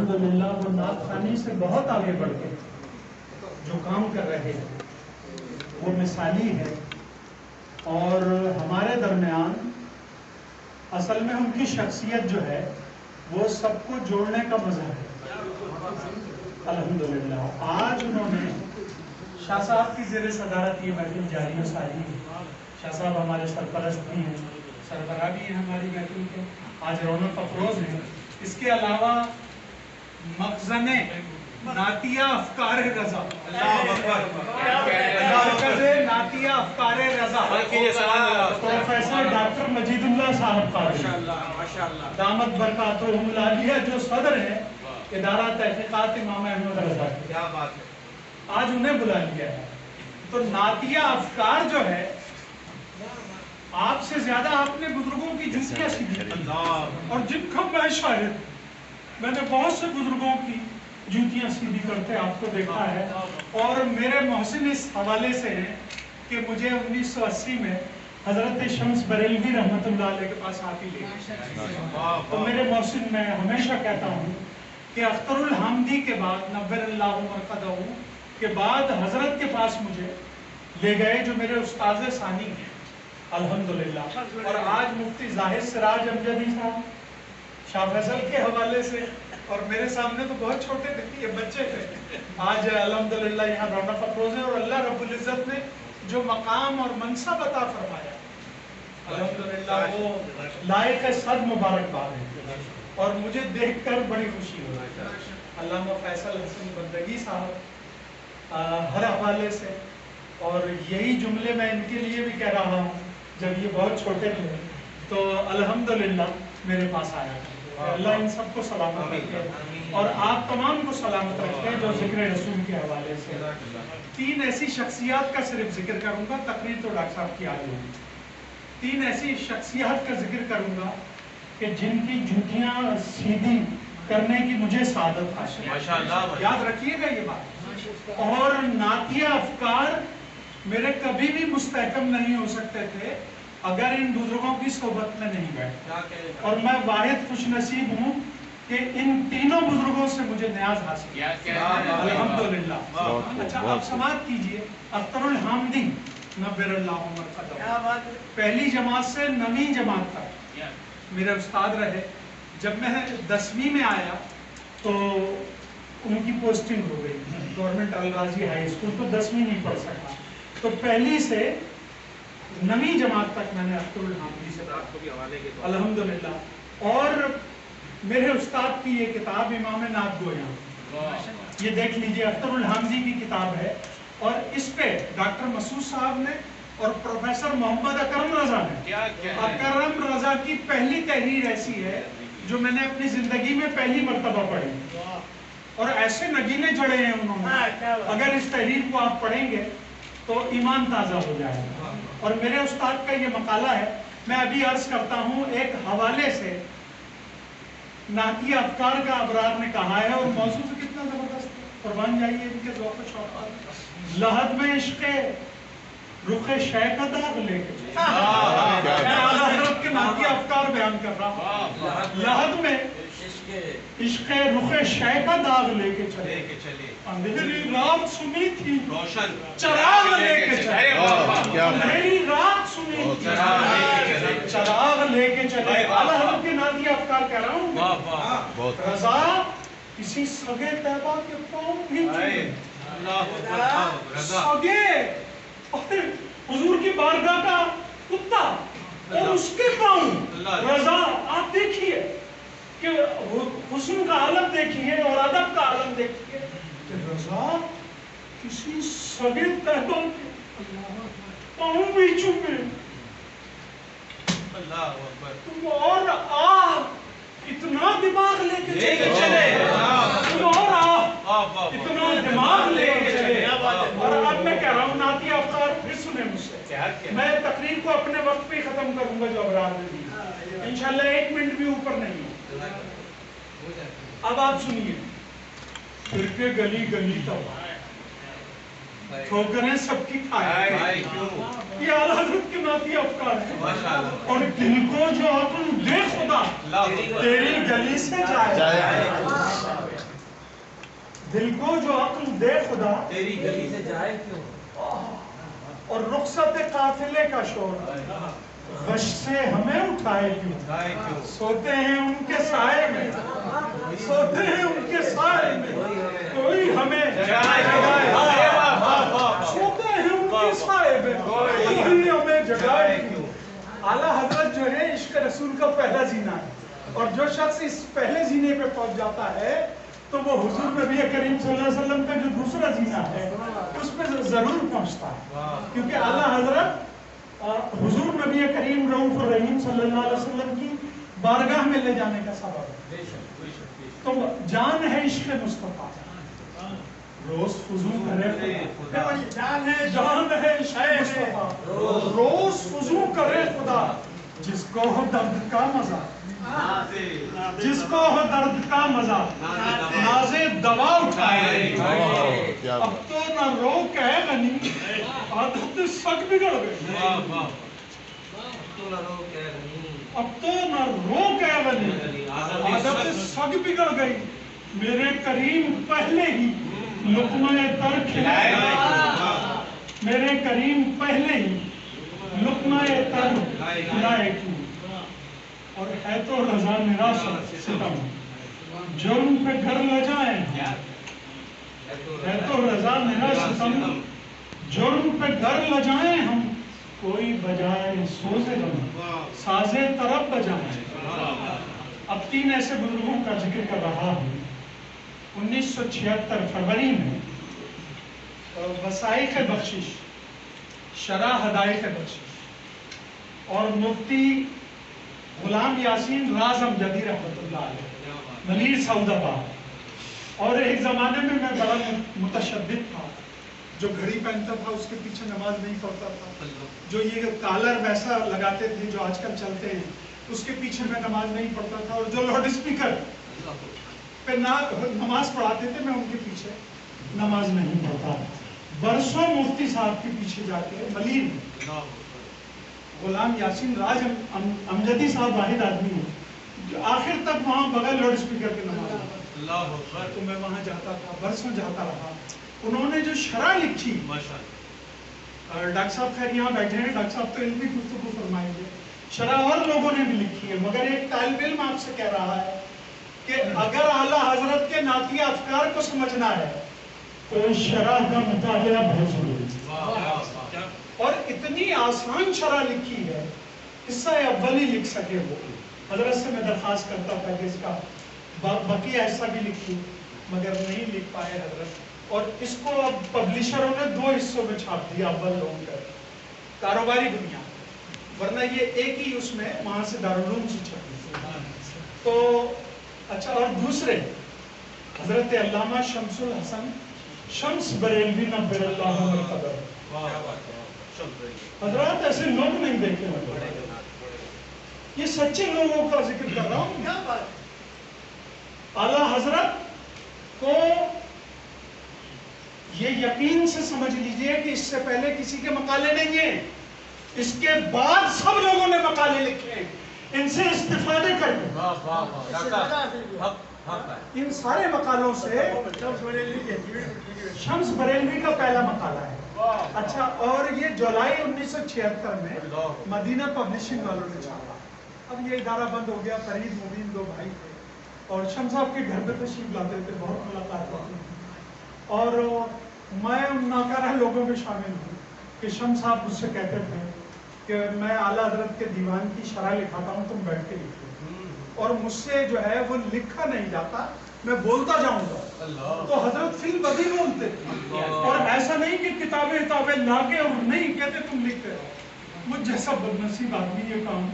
الحمدللہ وہ نعت خوانی سے بہت آگے بڑھ کے جو کام کر رہے ہیں وہ مثالی ہے، اور ہمارے درمیان اصل میں ان کی شخصیت جو ہے وہ سب کو جوڑنے کا مظہر ہے۔ الحمدللہ آج انہوں نے شاہ صاحب کی زیر صدارت یہ محفل جاری و ساری ہے۔ شاہ صاحب ہمارے سرپرست بھی ہیں، سربراہ بھی ہیں ہماری محفل کے، آج رونق افروز ہیں۔ اس کے علاوہ مخزن نعتیہ افکار رضا، مرکز نعتیہ افکار رضا، پروفیسر ڈاکٹر مجید اللہ صاحب قاری دامت برکاتہم العالیہ جو صدر ہیں ادارہ تحقیقات امام احمد رضا کی، کیا بات ہے، آج انہیں بلا لیا ہے۔ تو نعتیہ افکار جو ہے، آپ سے زیادہ آپ نے بزرگوں کی جوتیاں سیکھی، اور جن کا میں شاہد، میں نے بہت سے بزرگوں کی جوتیاں سیدھی کرتے آپ کو دیکھا ہے، اور میرے محسن اس حوالے سے ہیں کہ مجھے 1980 میں حضرت شمس بریلوی رحمت اللہ علیہ کے پاس آپ ہی لے گئے۔ تو میرے محسن میں ہمیشہ کہتا ہوں کہ اختر الحامدی کے بعد، نور اللہ مرقدہ کے بعد حضرت کے پاس مجھے لے گئے جو میرے استاذ ثانی ہیں الحمدللہ۔ اور آج مفتی زاہد سراج امجدی صاحب شاہ فیصل کے حوالے سے، اور میرے سامنے تو بہت چھوٹے تھے، یہ بچے تھے، آج الحمدللہ یہاں رونق افروز ہے، اور اللہ رب العزت نے جو مقام اور منصب عطا فرمایا الحمدللہ وہ لائق صد مبارکباد ہے، اور مجھے دیکھ کر بڑی خوشی ہوئی۔ علامہ فیصل حسن بندگی صاحب ہر حوالے سے، اور یہی جملے میں ان کے لیے بھی کہہ رہا ہوں، جب یہ بہت چھوٹے تھے تو الحمدللہ میرے پاس آیا تھا۔ اللہ ان سب کو سلامت رکھے، اور آپ تمام کو سلامت رکھے جو ذکر رسول کے حوالے سے۔ 3 ایسی شخصیات کا صرف ذکر کروں گا، تقریر تو ڈاکٹر صاحب کی آگے ہوگی۔ 3 ایسی شخصیات کا ذکر کروں گا کہ جن کی جوتیاں سیدھی کرنے کی مجھے سعادت حاصل ہے، یاد رکھیے گا یہ بات۔ اور نعتیہ افکار میرے کبھی بھی مستحکم نہیں ہو سکتے تھے اگر ان بزرگوں کی صحبت میں نہیں بیٹھتا، اور میں واحد خوش نصیب ہوں کہ ان تینوں بزرگوں سے مجھے نیاز حاصل ہے الحمدللہ۔ اچھا آپ سماعت کیجئے، اختر الحامدی نبر اللہ مرقدہ پہلی جماعت سے 9ویں جماعت تک میرے استاد رہے۔ جب میں 10ویں میں آیا تو ان کی پوسٹنگ ہو گئی گورنمنٹ الغازی ہائی اسکول، تو 10ویں نہیں پڑھ سکا، تو پہلی سے 9ویں جماعت تک میں نے اختر الحامدی سے پڑھا الحمدللہ۔ اور میرے استاد کی یہ کتاب امام نعت گویاں، یہ دیکھ لیجئے، اختر الحامدی کی کتاب ہے، اور اس پہ ڈاکٹر مسعود صاحب نے اور پروفیسر محمد اکرم رضا نے، اکرم رضا کی پہلی تحریر ایسی ہے جو میں نے اپنی زندگی میں پہلی مرتبہ پڑھی، اور ایسے نگینے جڑے ہیں انہوں نے، اگر اس تحریر کو آپ پڑھیں گے تو ایمان تازہ ہو جائے گا۔ اور میرے استاد کا یہ مقالہ ہے، میں ابھی عرض کرتا ہوں ایک حوالے سے، نعتیہ افکار کا ابرار نے کہا ہے، اور موضوع سے کتنا زبردست ہے، قربان جائیے ان کے ذوق و شوق۔ لحد میں عشق رخ شے کا داغ لے کے، میں اعلیٰ حضرت کے نعتیہ افکار بیان کر رہا ہوں، لحد میں عشق رخ شے کا داغ لے کے چلے، اندھیری رات سنی تھی چراغ لے کے چلے، اندھیری رات سنی تھی چراغ لے کے چلے، اعلیٰ حضرت کے نعتیہ افکار کہہ رہا ہوں۔ رضا کسی سگے طیبہ کے پاؤں بھی چلے، سگے حضور کی بارگاہ کا کتا اور اس کے پاؤں، رضا آپ دیکھیے کہ حسن کا عالم دیکھیے اور ادب کا عالم دیکھیے، رضا کسی سگے طیبہ کے پاؤں بھی چومے، تم اور اتنا دماغ لے کے چلے، تم اور اتنا دماغ لے کے چلے۔ اور اب میں کہہ رہا ہوں نعتیہ افکار پھر سنیں مجھ سے، میں تقریر کو اپنے وقت پہ ختم کروں گا جو ابرار نے دی، انشاءاللہ 1 منٹ بھی اوپر نہیں ہے۔ اب آپ سنیے، پھر کے گلی گلی تک ٹھوکریں سب کی کھائے، یہ اعلیٰ حضرت کے نعتیہ افکار ہیں، اور دل کو جو اپن دے خدا تیری گلی سے جائے۔ دے خدا تیری گلی سے جائے کیوں؟ اور رخصت قافلے کا شور غش سے ہمیں اٹھائے کیوں؟ سوتے ہیں ان کے سائے میں، سوتے ہیں ان کے سائے میں، کوئی ہمیں جگائے، سوتے ہیں ان کے سائے میں، کوئی ہمیں جگائے کیوں؟ اعلیٰ حضرت جو ہے عشق رسول کا پہلا زینہ ہے، اور جو شخص اس پہلے زینے پہ پہنچ جاتا ہے تو وہ حضور نبی کریم صلی اللہ علیہ وسلم کا جو دوسرا زینہ ہے اس پہ ضرور پہنچتا ہے، کیونکہ اعلیٰ حضرت حضور نبی کریم رؤوف الرحیم صلی اللہ علیہ وسلم کی بارگاہ میں لے جانے کا سبب ہے۔ تو جان ہے عشق مصطفیٰ، روز فضول کرے خدا، جان ہے عشق مصطفیٰ، روز فضول کرے خدا، جس کو ہو درد کا مزہ، جس کو ہو درد کا مزہ، نازے دوا اٹھائے۔ اب تو نہ رو کہ غنی، عادت سگ بگڑ گئی، اب تو نہ رو کہ غنی، عادت سگ بگڑ گئی، میرے کریم پہلے ہی لقمہ تر کھلائے، میرے کریم پہلے ہی لقمہ تر کھلائے کیوں؟ اور ہے تو رضا میرا ستم، جرم پہ گھر لے جائیں، ہے تو رضا میرا ستم، جرم پہ گھر لے جائیں ہم، کوئی بجائے سوزے غم، سازے طرب بجائیں۔ اب 3 ایسے بزرگوں کا ذکر کر رہا ہوں۔ 1976 فروری میں وسائق بخشش، شرح ہدایت بخشش، اور مفتی غلام یاسین راز امجدی رحمۃ اللہ علیہ، منیر سعود آباد، اور ایک زمانے میں بڑا متشدد تھا، جو گھڑی پہنتا تھا اس کے پیچھے نماز نہیں پڑھتا تھا، جو یہ کالر ویسا لگاتے تھے جو آج کل چلتے ہیں اس کے پیچھے میں نماز نہیں پڑھتا تھا، اور جو لاؤڈ اسپیکر پہ نماز پڑھاتے تھے میں ان کے پیچھے نماز نہیں پڑھتا۔ برسوں مفتی صاحب کے پیچھے جا کے ملیر غلام یاسین راج امجدی صاحب واحد آدمی ہیں جو آخر تک وہاں بغیر لاؤڈ اسپیکر کے نماز پڑھتا، تو میں وہاں جاتا تھا، برسوں جاتا رہا۔ انہوں نے جو شرح لکھی، ڈاکٹر صاحب خیر یہاں بیٹھے ہیں، ڈاکٹر صاحب تو علمی گفتگو فرمائیں گے، شرح اور لوگوں نے بھی لکھی ہے، مگر ایک طالب علم آپ سے کہہ رہا ہے کہ اگر اعلیٰ حضرت کے نعتیہ افکار کو سمجھنا ہے تو شرح کا مطالعہ بہت ضروری ہے، اور اتنی آسان شرح لکھی ہے، قصہ اول ہی لکھ سکے وہ۔ حضرت سے میں درخواست کرتا تھا کہ اس کا بقیہ حصہ بھی لکھوں، مگر نہیں لکھ پائے حضرت، اور اس کو اب پبلشروں نے 2 حصوں میں چھاپ دیا، اول لوگ کر کاروباری بنیاد، ورنہ یہ ایک ہی اس میں وہاں سے دارالعلوم سے چھپی۔ تو اچھا، اور دوسرے حضرت علامہ شمس الحسن شمس بریلوی نبر اللہ القدر، حضرات ایسے لوگ نہیں دیکھے ہوئے، یہ سچے لوگوں کا ذکر کر رہا ہوں۔ اعلیٰ حضرت کو یہ یقین سے سمجھ لیجئے کہ اس سے پہلے کسی کے مقالے نہیں ہیں، اس کے بعد سب لوگوں نے مقالے لکھے ہیں، ان سے استفادے کریں۔ ان سارے مقالوں سے شمس بریلوی کا پہلا مقالہ ہے۔ اچھا، اور یہ جولائی 1976 میں مدینہ پبلشنگ والوں نے چھاپا۔ اب یہ ادارہ بند ہو گیا، فرید مبین 2 بھائی تھے، اور شمس صاحب کے گھر پہ تشریف لاتے تھے، بہت ملاقات ہوتی تھی، اور میں ان ناکارہ لوگوں میں شامل ہوں کہ شمس صاحب مجھ سے کہتے تھے کہ میں اعلیٰ حضرت کے دیوان کی شرح لکھاتا ہوں، تم بیٹھ کے لکھو، اور مجھ سے جو ہے وہ لکھا نہیں جاتا، میں بولتا جاؤں گا، تو حضرت فی البدی بولتے تھے، اور ایسا نہیں کہ کتابیں لا کے اور نہیں کہتے تم لکھ رہے ہو۔ مجھ جیسا بدنصیب آدمی یہ کام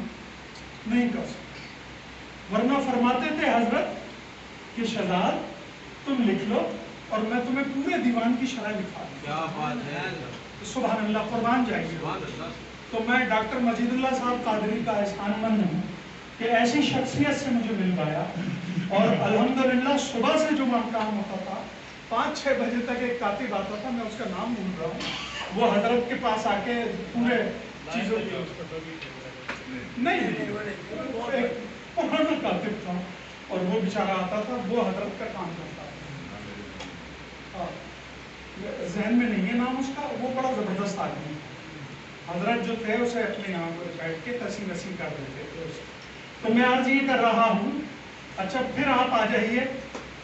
نہیں کر سکتا، ورنہ فرماتے تھے حضرت کہ شہزاد تم لکھ لو اور میں تمہیں پورے دیوان کی شرح لکھا دوں۔ کیا بات ہے، سبحان اللہ، قربان جائیے۔ تو میں ڈاکٹر مجید اللہ صاحب قادری کا احسان مند ہوں کہ ایسی شخصیت سے مجھے مل پایا، اور الحمدللہ صبح سے جو کام ہوتا تھا 5-6 بجے تک ایک کاتب آتا تھا، میں اس کا نام بھول رہا ہوں، وہ حضرت کے پاس آ کے پورے چیزوں کی نہیں پرانا کاتب تھا، اور وہ بیچارہ آتا تھا، وہ حضرت کا کام کرتا تھا۔ ذہن میں نہیں ہے نام اس کا، وہ بڑا زبردست آدمی ہے. حضرت جو تھے اسے اپنے یہاں پر بیٹھ کے تسی نسی کر دیتے تھے. تو میں عرض یہ کر رہا ہوں. اچھا پھر آپ آ جائیے.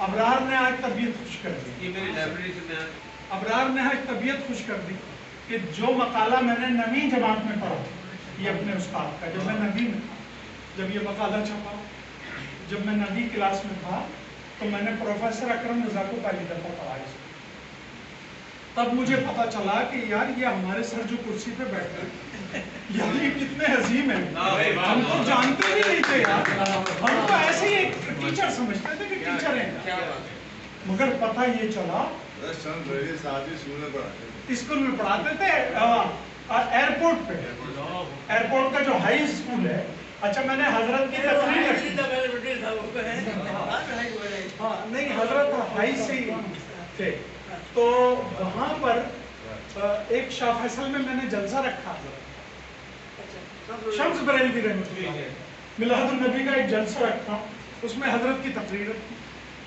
ابرار نے آج طبیعت خوش کر دی. یہ میری لائبریری سے میں ابرار نے آج طبیعت خوش کر دی کہ جو مقالہ میں نے 9ویں جماعت میں پڑھا یہ اپنے استاد کا، جب میں 9ویں میں تھا، جب یہ مقالہ چھپا، جب میں 9ویں کلاس میں تھا تو میں نے پروفیسر اکرم رضا کو پہلی دفعہ پڑھا. تب مجھے پتا چلا کہ یار یہ ہمارے سر جو کرسی پہ بیٹھے ہیں یار یہ کتنے عظیم ہیں. ہم تو جانتے ہی نہیں تھے یار، ہم تو ایسے ہی ایک ٹیچر سمجھتے تھے کہ ٹیچر ہیں، مگر پتہ یہ چلا اسکول میں پڑھاتے تھے ایئرپورٹ پہ. ایئرپورٹ کا جو ہائی اسکول ہے. اچھا میں نے حضرت کی تقریر نہیں، حضرت ہائی سے ہی تھے تو وہاں پر ایک شاہ فیصل میں نے جلسہ رکھا. شمس بریلوی رحمۃ اللہ میلاد النبی کا ایک جلسہ رکھا، اس میں حضرت کی تقریر رکھی.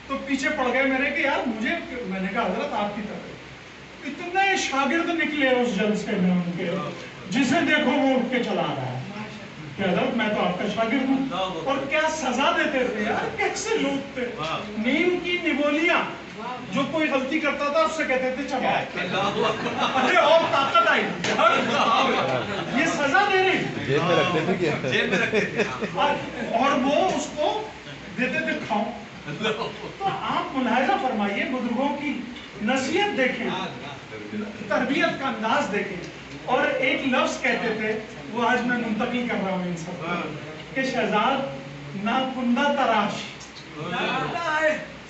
تو پیچھے پڑ گئے میرے کہ یار مجھے، میں نے کہا حضرت آپ کی تقریر. اتنے شاگرد نکلے اس جلسے میں ان کے، جسے دیکھو وہ اٹھ کے چلا رہا ہے کہ حضرت میں تو آپ کا شاگرد ہوں. اور کیا سزا دیتے تھے یار، کیسے لوگ تھے. نیم کی نبولیاں، جو کوئی غلطی کرتا تھا اس سے کہتے تھے چبا. ارے اور طاقت آئی، یہ سزا دے رہے ہیں، جیب میں رکھتے تھے اور وہ اس کو دیتے تھے کھاؤ. تو آپ ملاحظہ فرمائیے، بزرگوں کی نصیحت دیکھیں، تربیت کا انداز دیکھیں. اور ایک لفظ کہتے تھے، وہ آج میں منتقل کر رہا ہوں ان سب کو، کہ شہزاد ناکندہ تراش.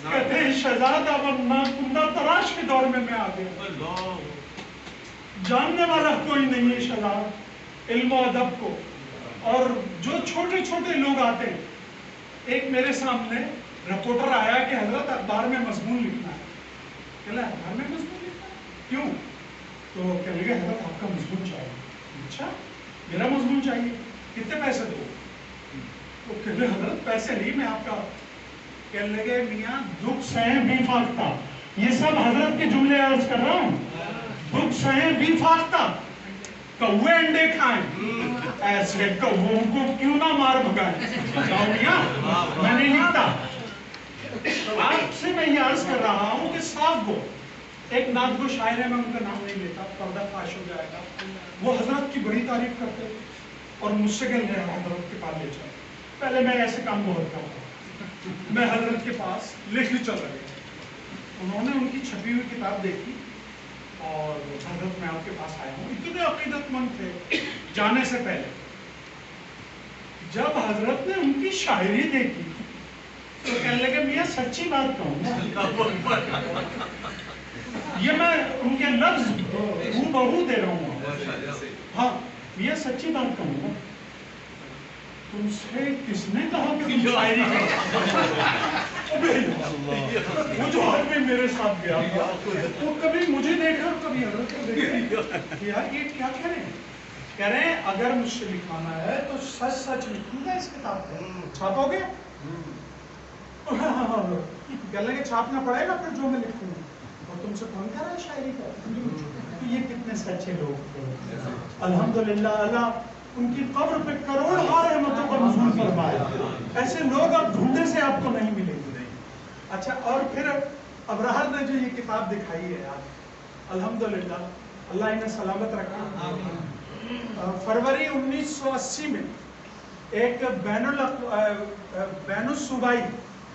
کہتے ہیں شہزاد اب ناکندہ تراش کے دور میں آ گیا. جاننے والا کوئی نہیں ہے شہزاد علم و ادب کو. اور جو چھوٹے چھوٹے لوگ آتے ہیں، ایک میرے سامنے رپورٹر آیا کہ حضرت اخبار میں مضمون لکھنا ہے. کہلا اخبار میں مضمون لکھنا ہے کیوں؟ تو کہنے لگے حضرت آپ کا مضمون چاہیے. اچھا میرا مضمون چاہیے، کتنے پیسے دو؟ تو کہنے حضرت پیسے نہیں، میں آپ کا. کہنے لگے میاں دکھ سہیں بھی فاقتا. یہ سب حضرت کے جملے عرض کر رہا ہوں. دکھ سہیں بھی فاقتا، کوے انڈے کھائیں، ایسے کووں کو کیوں نہ مار بھگائیں. میاں میں نہیں لکھتا. آپ سے میں یہ عرض کر رہا ہوں کہ صاف گو. ایک نعت گو شاعر ہے، میں ان کا نام نہیں لیتا، پردہ فاش ہو جائے گا. وہ حضرت کی بڑی تعریف کرتے اور مجھ سے کہنے حضرت کے پاس لے چلے. پہلے میں ایسے کام بہت کرتا ہوں، میں حضرت کے پاس لے کے چل رہے. انہوں نے ان کی چھپی ہوئی کتاب دیکھی اور حضرت میں آپ کے پاس آیا ہوں. اتنے عقیدت مند تھے جانے سے پہلے. جب حضرت نے ان کی شاعری دیکھی تو کہنے لگے میاں سچی بات کہوں گا، یہ میں ان کے لفظ ہوں بہو دے رہا ہوں. ہاں میاں سچی بات کہوں گا، تم سے کس نے کہا کہ تم شاعری وہ جو آدمی میرے ساتھ گیا تھا وہ کبھی مجھے دیکھا کبھی حضرت کو دیکھا. یار یہ کیا کہہ رہے ہیں؟ کہہ رہے ہیں اگر مجھ سے لکھوانا ہے تو سچ سچ لکھوں گا اس کتاب کو. چھاپو گے؟ کہنے لگے چھاپنا پڑے گا پھر جو میں لکھوں گا. اور تم سے کون کہہ رہا ہے شاعری کا؟ تو یہ کتنے سچے لوگ تھے. الحمدللہ اللہ ان کی قبر پہ کروڑ رحمتوں کا نزول فرمائے. ایسے لوگ اب ڈھونڈے سے آپ کو نہیں ملیں گے. اچھا اور پھر ابرار نے جو یہ کتاب دکھائی ہے آپ، الحمدللہ اللہ انہیں سلامت رکھا. فروری 1980 میں ایک بین الصوبائی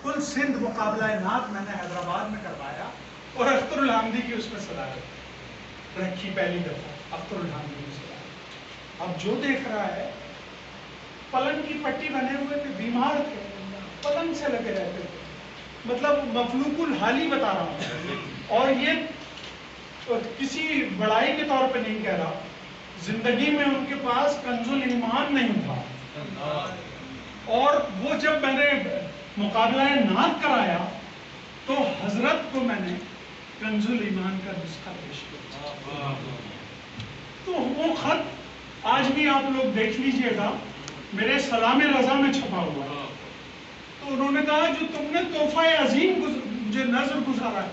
کل سندھ مقابلہ نعت میں نے حیدرآباد میں کروایا اور اختر الحمدی کی اس میں صدارت رکھی پہلی دفعہ. اختر الحمدی کی صدارت. اب جو دیکھ رہا ہے، پلنگ کی پٹی بنے ہوئے تھے، بیمار تھے، پلنگ سے لگے رہتے تھے. مطلب مفلوق الحالی بتا رہا ہوں. اور یہ کسی بڑائی کے طور پہ نہیں کہہ رہا، زندگی میں ان کے پاس کنز الایمان نہیں تھا. اور وہ جب میں نے مقابلہ نعت کرایا تو حضرت کو میں نے کنز الایمان کا نسخہ پیش کیا. تو وہ خط آج بھی آپ لوگ دیکھ لیجئے گا، میرے سلام رضا میں چھپا ہوا ہے. تو انہوں نے کہا جو تم نے تحفہ عظیم مجھے نظر گزارا ہے